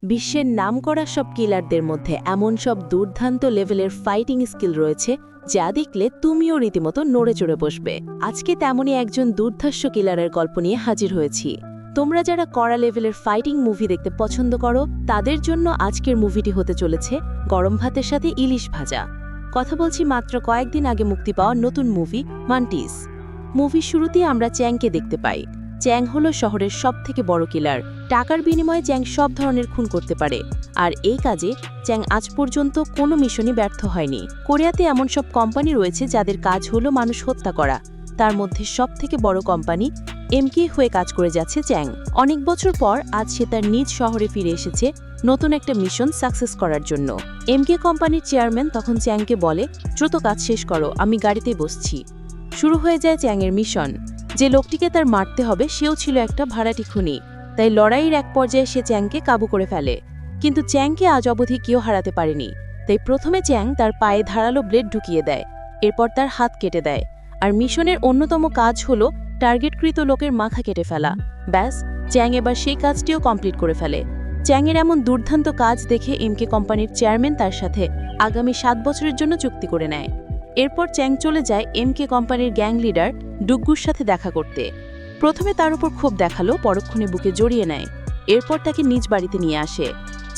বিশ্বের নামকরা সব কিলারদের মধ্যে এমন সব দুর্দান্ত লেভেলের ফাইটিং স্কিল রয়েছে যা দেখলে তুমিও রীতিমতো নড়ে চড়ে বসবে। আজকে তেমনই একজন দুর্ধর্ষ কিলারের গল্প নিয়ে হাজির হয়েছি। তোমরা যারা কড়া লেভেলের ফাইটিং মুভি দেখতে পছন্দ করো তাদের জন্য আজকের মুভিটি হতে চলেছে গরম ভাতের সাথে ইলিশ ভাজা। কথা বলছি মাত্র কয়েকদিন আগে মুক্তি পাওয়া নতুন মুভি মান্টিস। মুভির শুরুতেই আমরা চ্যাংকে দেখতে পাই। চ্যাং হল শহরের সবথেকে বড় কিলার। টাকার বিনিময়ে চ্যাং সব ধরনের খুন করতে পারে, আর এই কাজে চ্যাং আজ পর্যন্ত কোনো মিশনই ব্যর্থ হয়নি। কোরিয়াতে এমন সব কোম্পানি রয়েছে যাদের কাজ হলো মানুষ হত্যা করা। তার মধ্যে সবথেকে বড় কোম্পানি এমকে হয়ে কাজ করে যাচ্ছে চ্যাং। অনেক বছর পর আজ সে তার নিজ শহরে ফিরে এসেছে নতুন একটা মিশন সাকসেস করার জন্য। এমকে কোম্পানির চেয়ারম্যান তখন চ্যাংকে বলে, দ্রুত কাজ শেষ করো, আমি গাড়িতে বসছি। শুরু হয়ে যায় চ্যাংয়ের মিশন। যে লোকটিকে তার মারতে হবে সেও ছিল একটা ভাড়াটি খুনি, তাই লড়াইয়ের এক পর্যায়ে সে চ্যাংকে কাবু করে ফেলে। কিন্তু চ্যাংকে আজ অবধি কেউ হারাতে পারেনি। তাই প্রথমে চ্যাং তার পায়ে ধারালো ব্লেড ঢুকিয়ে দেয়, এরপর তার হাত কেটে দেয়। আর মিশনের অন্যতম কাজ হলো টার্গেটকৃত লোকের মাথা কেটে ফেলা। ব্যাস, চ্যাং এবার সেই কাজটিও কমপ্লিট করে ফেলে। চ্যাংয়ের এমন দুর্দান্ত কাজ দেখে এমকে কোম্পানির চেয়ারম্যান তার সাথে আগামী 7 বছরের জন্য চুক্তি করে নেয়। এরপর চ্যাং চলে যায় এমকে কোম্পানির গ্যাং লিডার ডুগ্গুর সাথে দেখা করতে। প্রথমে তার উপর ক্ষোভ দেখালো, পরক্ষণে বুকে জড়িয়ে নেয়। এরপর তাকে নিজ বাড়িতে নিয়ে আসে।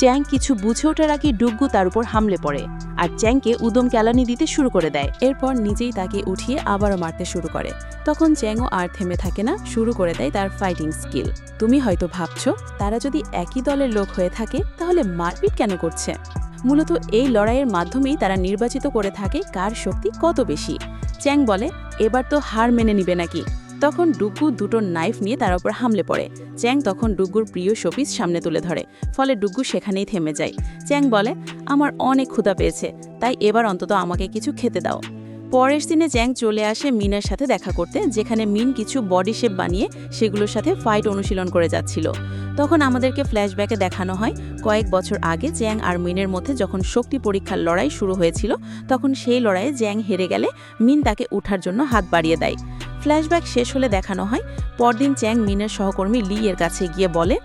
চ্যাং কিছু বুঝে ওঠার আগে ডুগ্গু তার উপর হামলে পড়ে আর চ্যাংকে উদম কেলানি দিতে শুরু করে দেয়। এরপর নিজেই তাকে উঠিয়ে আবারও মারতে শুরু করে। তখন চ্যাংও আর থেমে থাকে না, শুরু করে দেয় তার ফাইটিং স্কিল। তুমি হয়তো ভাবছো তারা যদি একই দলের লোক হয়ে থাকে তাহলে মারপিট কেন করছে? মূলত এই লড়াইয়ের মাধ্যমেই তারা নির্বাচিত করে থাকে কার শক্তি কত বেশি। চ্যাং বলে, এবার তো হার মেনে নিবে নাকি? তখন ডুগ্গু দুটো নাইফ নিয়ে তার উপর হামলে পড়ে। চ্যাং তখন ডুগ্গুর প্রিয় শোপিস সামনে তুলে ধরে, ফলে ডুগ্গু সেখানেই থেমে যায়। চ্যাং বলে, আমার অনেক ক্ষুধা পেয়েছে, তাই এবার অন্তত আমাকে কিছু খেতে দাও। পরের দিনে চ্যাং চলে আসে মিনের সাথে দেখা করতে, যেখানে মিন কিছু বডি শেপ বানিয়ে সেগুলোর সাথে ফাইট অনুশীলন করে যাচ্ছিল। তখন আমাদেরকে ফ্ল্যাশব্যাকে দেখানো হয় কয়েক বছর আগে চ্যাং আর মিনের মধ্যে যখন শক্তি পরীক্ষার লড়াই শুরু হয়েছিল, তখন সেই লড়াইয়ে চ্যাং হেরে গেলে মিন তাকে উঠার জন্য হাত বাড়িয়ে দেয়। ফ্ল্যাশব্যাক শেষ হলে দেখানো হয় পরদিন চ্যাং মিনের সহকর্মী লি এর কাছে গিয়ে বলে,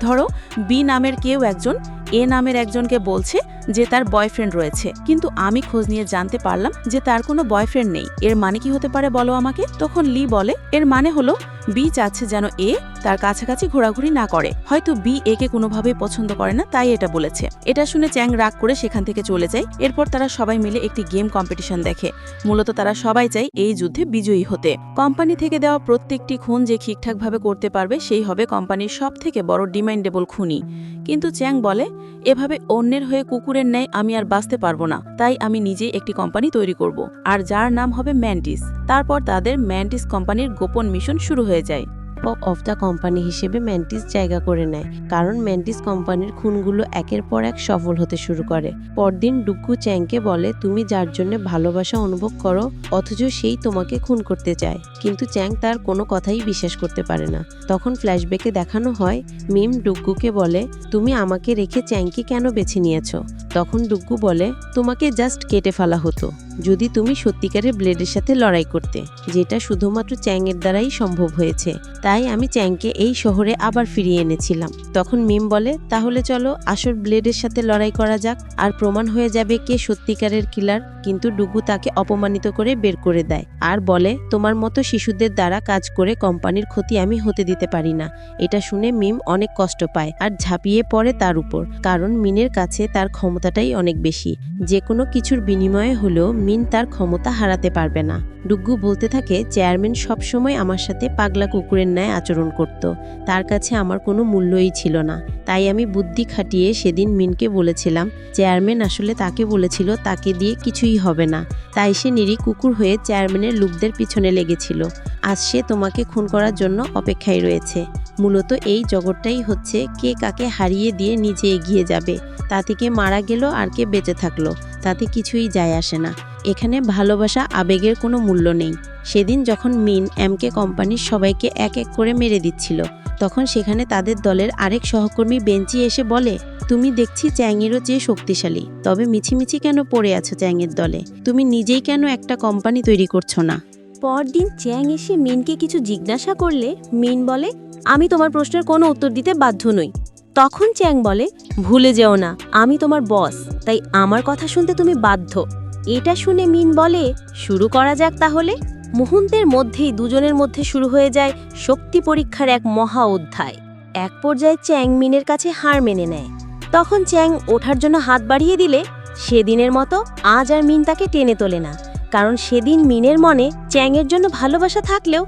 ধরো বি নামের কেউ একজন এ নামের একজনকে বলছে যে তার বয়ফ্রেন্ড রয়েছে, কিন্তু আমি খোঁজ নিয়ে জানতে পারলাম যে তার কোনো বয়ফ্রেন্ড নেই। এর মানে কি হতে পারে বলো আমাকে? তখন লি বলে, এর মানে হলো বি চাচ্ছে যেন এ তার কাছাকাছি ঘোরাঘুরি না করে। হয়তো বি একে কোনোভাবেই পছন্দ করে না, তাই এটা বলেছে। এটা শুনে চ্যাং রাগ করে সেখান থেকে চলে যায়। এরপর তারা সবাই মিলে একটি গেম কম্পিটিশন দেখে। মূলত তারা সবাই চায় এই যুদ্ধে বিজয়ী হতে। কোম্পানি থেকে দেওয়া প্রত্যেকটি খুন যে ঠিকঠাকভাবে করতে পারবে সেই হবে কোম্পানির সবথেকে বড় ডিমান্ডেবল খুনি। কিন্তু চ্যাং বলে, এভাবে অন্যের হয়ে কুকুরের ন্যায় আমি আর বাঁচতে পারবো না, তাই আমি নিজেই একটি কোম্পানি তৈরি করব, আর যার নাম হবে ম্যান্টিস। তারপর তাদের ম্যান্টিস কোম্পানির গোপন মিশন শুরু হয়ে যায়। টপ অফ দ্য কোম্পানি হিসেবে ম্যান্টিস জায়গা করে নেয়, কারণ ম্যান্টিস কোম্পানির খুনগুলো একের পর এক সফল হতে শুরু করে। পরদিন ডুগ্গু চ্যাংকে বলে, তুমি যার জন্য ভালোবাসা অনুভব করো অথচ সেই তোমাকে খুন করতে চায়। কিন্তু চ্যাং তার কোনো কথাই বিশ্বাস করতে পারে না। তখন ফ্ল্যাশব্যাকে দেখানো হয় মিম ডুগ্গুকে বলে, তুমি আমাকে রেখে চ্যাংকে কেন বেছে নিয়েছো? তখন ডুগ্গু বলে, তোমাকে জাস্ট কেটে ফেলা হতো যদি তুমি সত্যিকারের ব্লেডের সাথে লড়াই করতে, যেটা শুধুমাত্র চ্যাংয়ের দ্বারাই সম্ভব হয়েছে। তাই আমি চ্যাংকে এই শহরে আবার ফিরিয়ে এনেছিলাম। তখন মিম বলে, তাহলে চলো আসল ব্লেডের সাথে লড়াই করা যাক, আর প্রমাণ হয়ে যাবে কে সত্যিকারের কিলার। কিন্তু ডুগ্গু তাকে অপমানিত করে বের করে দেয় আর বলে, তোমার মতো শিশুদের দ্বারা কাজ করে কোম্পানির ক্ষতি আমি হতে দিতে পারি না। এটা শুনে মিম অনেক কষ্ট পায় আর ঝাঁপিয়ে পড়ে তার উপর, কারণ মিনের কাছে তার ক্ষমতাটাই অনেক বেশি। যে কোনো কিছুর বিনিময়ে হলেও মিন তার ক্ষমতা হারাতে পারবে না। ডুগ্গু বলতে থাকে, চেয়ারম্যান সবসময় আমার সাথে পাগলা কুকুরের ন্যায় আচরণ করত, তার কাছে আমার কোনো মূল্যই ছিল না। তাই আমি বুদ্ধি খাটিয়ে সেদিন মিনকে বলেছিলাম চেয়ারম্যান আসলে তাকে বলেছিল তাকে দিয়ে কিছুই হবে না, তাই সে নিরীহ কুকুর হয়ে চেয়ারম্যানের লোকদের পিছনে লেগেছিল। আজ সে তোমাকে খুন করার জন্য অপেক্ষায় রয়েছে। মূলত এই জগৎটাই হচ্ছে কে কাকে হারিয়ে দিয়ে নিজে এগিয়ে যাবে। তা থেকে মারা গেল আর কে বেঁচে থাকলো তাতে কিছুই যায় আসে না। এখানে ভালোবাসা আবেগের কোনো মূল্য নেই। সেদিন যখন মিন এমকে কোম্পানির সবাইকে এক এক করে মেরে দিচ্ছিল, তখন সেখানে তাদের দলের আরেক সহকর্মী বেঞ্চি এসে বলে, তুমি দেখছি চ্যাংয়েরও চেয়ে শক্তিশালী, তবে মিছিমিছি কেন পড়ে আছো চ্যাংয়ের দলে? তুমি নিজেই কেন একটা কোম্পানি তৈরি করছো না? পরদিন চ্যাং এসে মিনকে কিছু জিজ্ঞাসা করলে মিন বলে, আমি তোমার প্রশ্নের কোনো উত্তর দিতে বাধ্য নই। তখন চ্যাং বলে, ভুলে যেও না আমি তোমার বস, তাই আমার কথা শুনতে তুমি বাধ্য। এটা শুনে মিন বলে, শুরু করা যাক তাহলে। মুহূর্তের মধ্যেই দুজনের মধ্যে শুরু হয়ে যায় শক্তি পরীক্ষার এক মহা অধ্যায়। এক পর্যায়ে চ্যাং মিনের কাছে হার মেনে নেয়। তখন চ্যাং ওঠার জন্য হাত বাড়িয়ে দিলে সেদিনের মতো আজ আর মিন তাকে টেনে তোলে না, কারণ সেদিন মিনের মনে চ্যাংয়ের জন্য ভালোবাসা থাকলেও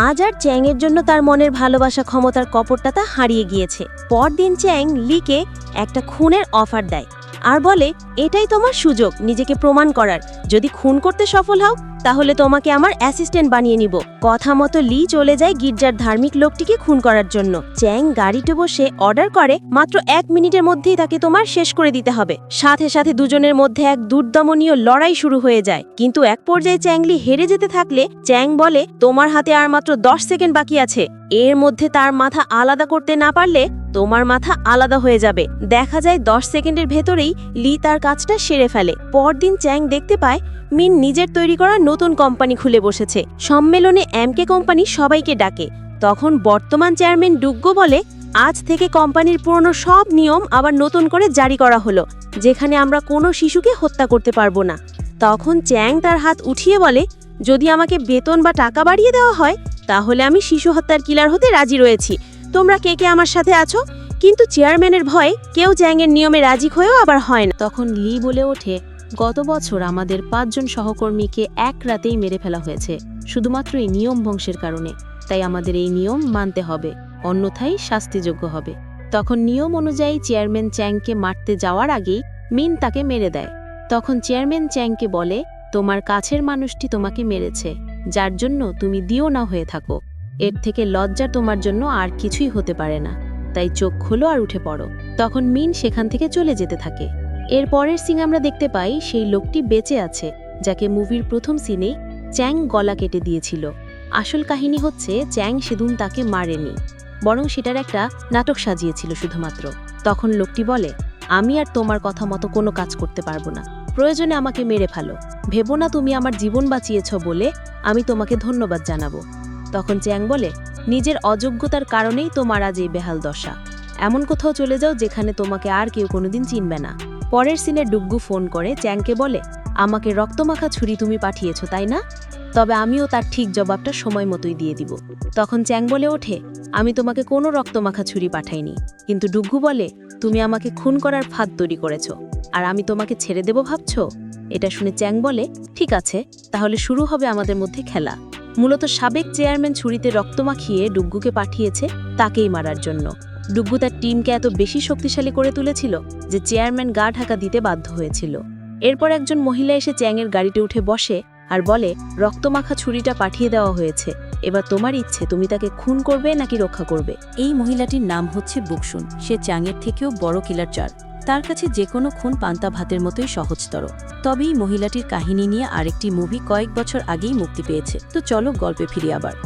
আজ আর চ্যাংয়ের জন্য তার মনের ভালোবাসা ক্ষমতার কপটতা হারিয়ে গিয়েছে। পরদিন চ্যাং লিকে একটা খুনের অফার দেয় আর বলে, এটাই তোমার সুযোগ নিজেকে প্রমাণ করার। যদি খুন করতে সফল হও তাহলে তোমাকে আমার অ্যাসিস্ট্যান্ট বানিয়ে নিব। কথা মতো লি চলে যায় গির্জার ধার্মিক লোকটিকে খুন করার জন্য। চ্যাং গাড়িতে বসে অর্ডার করে মাত্র 1 মিনিটের মধ্যেই তাকে তোমার শেষ করে দিতে হবে। সাথে সাথে দুজনের মধ্যে এক দুর্দমনীয় লড়াই শুরু হয়ে যায়। কিন্তু এক পর্যায়ে চ্যাংলি হেরে যেতে থাকলে চ্যাং বলে, তোমার হাতে আর মাত্র 10 সেকেন্ড বাকি আছে। এর মধ্যে তার মাথা আলাদা করতে না পারলে তোমার মাথা আলাদা হয়ে যাবে। দেখা যায় 10 সেকেন্ডের ভেতরেই লি তার কাজটা সেরে ফেলে। পরদিন চ্যাং দেখতে পায় মিন নিজের তৈরি করা নতুন কোম্পানি খুলে বসেছে। সম্মেলনে এমকে কোম্পানি সবাইকে ডাকে। তখন বর্তমান চেয়ারম্যান ডুগ্গো বলে, আজ থেকে কোম্পানির পুরনো সব নিয়ম আবার নতুন করে জারি করা হলো, যেখানে আমরা কোনো শিশুকে হত্যা করতে পারবো না। তখন চ্যাং তার হাত উঠিয়ে বলে, যদি আমাকে বেতন বা টাকা বাড়িয়ে দেওয়া হয় তাহলে আমি শিশু হত্যার কিলার হতে রাজি রয়েছি। তোমরা কে কে আমার সাথে আছো? কিন্তু চেয়ারম্যানের ভয়ে কেউ চ্যাংয়ের নিয়মে রাজি হয়েও আবার হয় না। তখন লি বলে ওঠে, গত বছর আমাদের 5 জন সহকর্মীকে এক রাতেই মেরে ফেলা হয়েছে শুধুমাত্র এই নিয়ম ভঙ্গের কারণে। তাই আমাদের এই নিয়ম মানতে হবে, অন্যথায় শাস্তিযোগ্য হবে। তখন নিয়ম অনুযায়ী চেয়ারম্যান চ্যাংকে মারতে যাওয়ার আগেই মিন তাকে মেরে দেয়। তখন চেয়ারম্যান চ্যাংকে বলে, তোমার কাছের মানুষটি তোমাকে মেরেছে, যার জন্য তুমি দিও না হয়ে থাকো। এর থেকে লজ্জা তোমার জন্য আর কিছুই হতে পারে না, তাই চোখ খোলো আর উঠে পড়ো। তখন মিন সেখান থেকে চলে যেতে থাকে। এর পরের সিন আমরা দেখতে পাই সেই লোকটি বেঁচে আছে, যাকে মুভির প্রথম সিনে চ্যাং গলা কেটে দিয়েছিল। আসল কাহিনী হচ্ছে চ্যাং সেদিন তাকে মারেনি, বরং সেটার একটা নাটক সাজিয়েছিল শুধুমাত্র। তখন লোকটি বলে, আমি আর তোমার কথা মতো কোনো কাজ করতে পারবো না, প্রয়োজনে আমাকে মেরে ফেলো। ভেবো না তুমি আমার জীবন বাঁচিয়েছ বলে আমি তোমাকে ধন্যবাদ জানাবো। তখন চ্যাং বলে, নিজের অযোগ্যতার কারণেই তোমার আজ এই বেহাল দশা। এমন কোথাও চলে যাও যেখানে তোমাকে আর কেউ কোনোদিন চিনবে না। পরের সিনে ডুগ্গু ফোন করে চ্যাংকে বলে, আমাকে রক্তমাখা ছুরি তুমি পাঠিয়েছ তাই না? তবে আমিও তার ঠিক জবাবটা সময় মতোই দিয়ে দিব। তখন চ্যাং বলে ওঠে, আমি তোমাকে কোনো রক্তমাখা ছুরি পাঠাইনি। কিন্তু ডুগ্গু বলে, তুমি আমাকে খুন করার ফাঁদ তৈরি করেছ, আর আমি তোমাকে ছেড়ে দেব ভাবছ? এটা শুনে চ্যাং বলে, ঠিক আছে, তাহলে শুরু হবে আমাদের মধ্যে খেলা। মূলত সাবেক চেয়ারম্যান ছুরিতে রক্ত মাখিয়ে ডুগ্গুকে পাঠিয়েছে তাকেই মারার জন্য। ডুগ্গু তার টিমকে এত বেশি শক্তিশালী করে তুলেছিল যে চেয়ারম্যান গা ঢাকা দিতে বাধ্য হয়েছিল। এরপর একজন মহিলা এসে চ্যাংয়ের গাড়িতে উঠে বসে আর বলে, রক্তমাখা ছুরিটা পাঠিয়ে দেওয়া হয়েছে, এবার তোমার ইচ্ছে তুমি তাকে খুন করবে নাকি রক্ষা করবে। এই মহিলাটির নাম হচ্ছে বুকসুন। সে চ্যাংয়ের থেকেও বড় কিলার চার। তার কাছে যে কোনো খুন পান্তা ভাতের মতোই সহজতর। তবে এই মহিলাটির কাহিনী নিয়ে আরেকটি মুভি কয়েক বছর আগেই মুক্তি পেয়েছে। তো চলো গল্পে ফিরি আবার।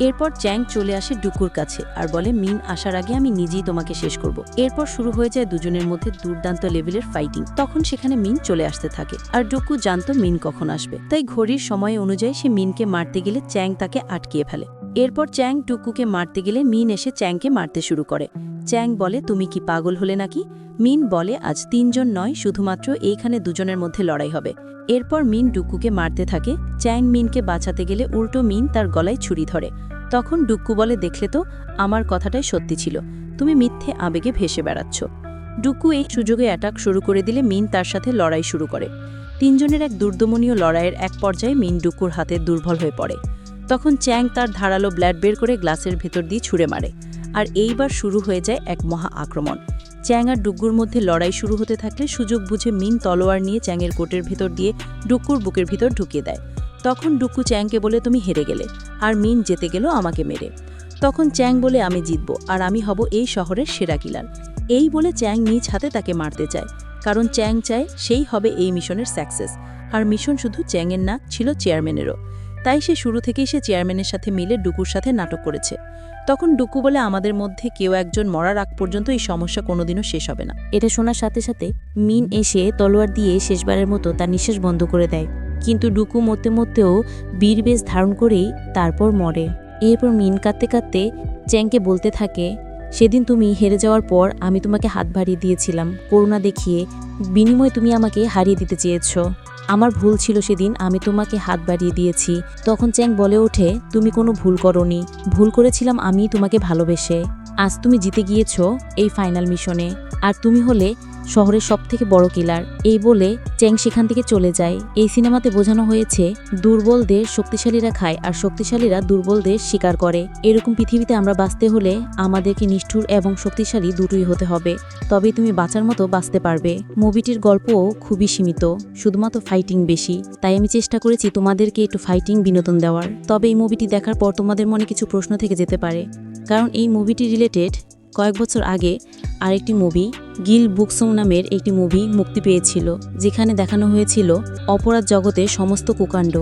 এরপর চ্যাং চলে আসে ডুকুর কাছে আর বলে, মিন আসার আগে আমি নিজেই তোমাকে শেষ করব। এরপর শুরু হয়ে যায় দুজনের মধ্যে দুর্দান্ত লেভেলের ফাইটিং। তখন সেখানে মিন চলে আসতে থাকে আর ডুকু জানতো মিন কখন আসবে, তাই ঘড়ির সময় অনুযায়ী সে মিনকে মারতে গেলে চ্যাং তাকে আটকিয়ে ফেলে। এরপর চ্যাং ডুকুকে মারতে গেলে মিন এসে চ্যাংকে মারতে শুরু করে। চ্যাং বলে, তুমি কি পাগল হলে নাকি? মিন বলে, আজ 3 জন নয়, শুধুমাত্র এইখানে দুজনের মধ্যে লড়াই হবে। এরপর মিন ডুকুকে মারতে থাকে। চ্যাং মিনকে বাঁচাতে গেলে উল্টো মিন তার গলায় ছুরি ধরে। তখন ডুক্কু বলে, দেখলে তো, আমার কথাটাই সত্যি ছিল, তুমি মিথ্যে আবেগে ভেসে বেড়াচ্ছ। ডুক্কু এই সুযোগে অ্যাটাক শুরু করে দিলে মিন তার সাথে লড়াই শুরু করে। 3 জনের এক দুর্দমনীয় লড়াইয়ের এক পর্যায়ে মিন ডুক্কুর হাতে দুর্বল হয়ে পড়ে। তখন চ্যাং তার ধারালো ব্লেড বের করে গ্লাসের ভেতর দিয়ে ছুঁড়ে মারে। আর এইবার শুরু হয়ে যায় এক মহা আক্রমণ। চ্যাং আর ডুগ্গুর মধ্যে লড়াই শুরু হতে থাকলে সুযোগ বুঝে মিন তলোয়ার নিয়ে চ্যাংয়ের কোটের ভেতর দিয়ে ডুগ্গুর বুকের ভিতর ঢুকিয়ে দেয়। তখন ডুগ্গু চ্যাংকে বলে, তুমি হেরে গেলে, আর মিন যেতে গেল আমাকে মেরে। তখন চ্যাং বলে, আমি জিতব আর আমি হব এই শহরের সেরা কিলার। এই বলে চ্যাং নিজ হাতে তাকে মারতে চায়, কারণ চ্যাং চায় সেই হবে এই মিশনের সাকসেস। আর মিশন শুধু চ্যাংয়ের না, ছিল চেয়ারম্যানেরও। তাই সে শুরু থেকেই সে চেয়ারম্যানের সাথে মিলে ডুকুর সাথে নাটক করেছে। তখন ডুকু বলে, আমাদের মধ্যে কেউ একজন মরার আগ পর্যন্ত এই সমস্যা কোনোদিনও শেষ হবে না। এটা শোনার সাথে সাথে মিন এসে তলোয়ার দিয়ে শেষবারের মতো তার নিঃশ্বাস বন্ধ করে দেয়। কিন্তু ডুকু মরতে মরতেও বীর বেশ ধারণ করেই তারপর মরে। এরপর মিন কাঁদতে কাঁদতে চ্যাংকে বলতে থাকে, সেদিন তুমি হেরে যাওয়ার পর আমি তোমাকে হাত বাড়িয়ে দিয়েছিলাম করুণা দেখিয়ে, বিনিময়ে তুমি আমাকে হারিয়ে দিতে চেয়েছো। আমার ভুল ছিল সেদিন, আমি তোমাকে হাত বাড়িয়ে দিয়েছি। তখন চ্যাং বলে ওঠে, তুমি কোনো ভুল করোনি, ভুল করেছিলাম আমি তোমাকে ভালোবেসে। আজ তুমি জিতে গিয়েছো এই ফাইনাল মিশনে, আর তুমি হলে শহরের সবথেকে বড় কিলার। এই বলে চ্যাং সেখান থেকে চলে যায়। এই সিনেমাতে বোঝানো হয়েছে দুর্বলদের শক্তিশালীরা খায় আর শক্তিশালীরা দুর্বলদের শিকার করে। এরকম পৃথিবীতে আমরা বাঁচতে হলে আমাদেরকে নিষ্ঠুর এবং শক্তিশালী দুটোই হতে হবে, তবেই তুমি বাঁচার মতো বাঁচতে পারবে। মুভিটির গল্পও খুবই সীমিত, শুধুমাত্র ফাইটিং বেশি, তাই আমি চেষ্টা করেছি তোমাদেরকে একটু ফাইটিং বিনোদন দেওয়ার। তবে এই মুভিটি দেখার পর তোমাদের মনে কিছু প্রশ্ন থেকে যেতে পারে, কারণ এই মুভিটি রিলেটেড কয়েক বছর আগে আরেকটি মুভি গিল বুকসং নামের একটি মুভি মুক্তি পেয়েছিল, যেখানে দেখানো হয়েছিল অপরাধ জগতের সমস্ত কুকাণ্ড।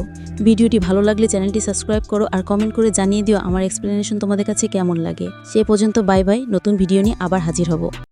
ভিডিওটি ভালো লাগলে চ্যানেলটি সাবস্ক্রাইব করো আর কমেন্ট করে জানিয়ে দিও আমার এক্সপ্লেনেশন তোমাদের কাছে কেমন লাগে। সে পর্যন্ত বাই বাই, নতুন ভিডিও নিয়ে আবার হাজির হব।